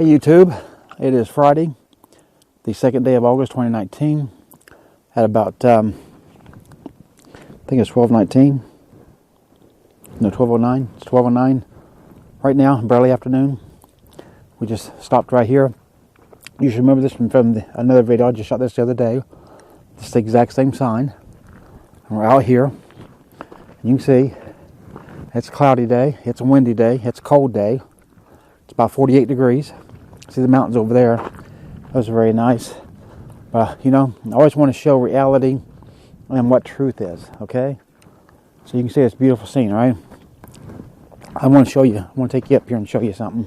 Hey YouTube, it is Friday, the second day of August 2019, at about, I think it's 12:19, no 12:09, it's 12:09 right now, barely afternoon. We just stopped right here. You should remember this from another video. I just shot this the other day. It's the exact same sign. And we're out here, and you can see it's a cloudy day, it's a windy day, it's a cold day. It's about 48 degrees. See the mountains over there. Those are very nice. But, you know, I always want to show reality and what truth is, okay? So you can see this beautiful scene, right? I want to show you. I want to take you up here and show you something.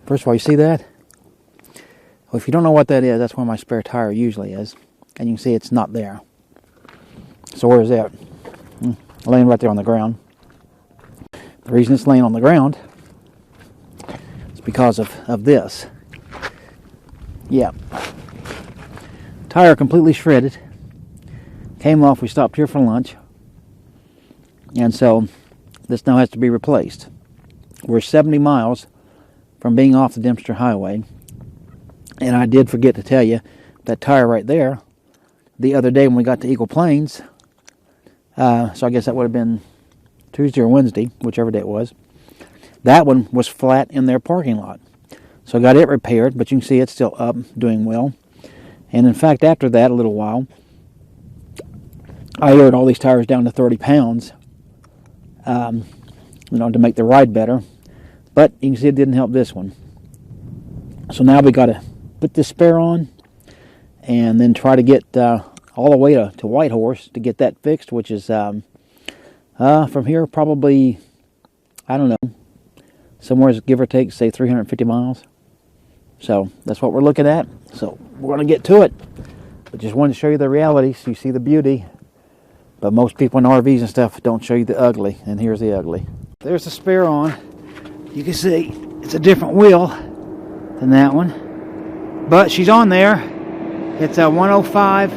First of all, you see that? Well, if you don't know what that is, that's where my spare tire usually is. And you can see it's not there. So where is that? Laying right there on the ground. The reason it's laying on the ground because of this. Yeah. Tire completely shredded. Came off, we stopped here for lunch. And so this now has to be replaced. We're 70 miles from being off the Dempster highway. And I did forget to tell you that tire right there the other day when we got to Eagle Plains. So I guess that would have been Tuesday or Wednesday, whichever day it was. That one was flat in their parking lot. So I got it repaired, but you can see it's still up, doing well. And in fact, after that, a little while, I lowered all these tires down to 30 pounds, to make the ride better. But you can see it didn't help this one. So now we got to put this spare on and then try to get all the way to Whitehorse to get that fixed, which is from here probably, I don't know, somewhere, give or take, say 350 miles. So that's what we're looking at. So we're going to get to it. But just wanted to show you the reality so you see the beauty. But most people in RVs and stuff don't show you the ugly. And here's the ugly. There's the spare on. You can see it's a different wheel than that one. But she's on there. It's 1:05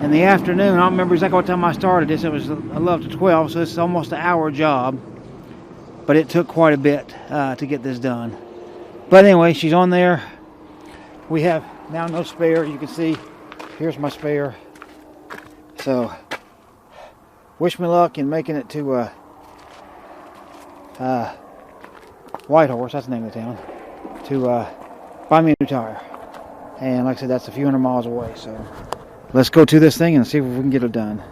in the afternoon. I don't remember exactly what time I started this. It was 11 to 12, so it's almost an hour job. But it took quite a bit to get this done. But anyway, she's on there. We have now no spare. You can see, here's my spare. So, wish me luck in making it to Whitehorse, that's the name of the town, to buy me a new tire. And like I said, that's a few hundred miles away. So, let's go to this thing and see if we can get it done.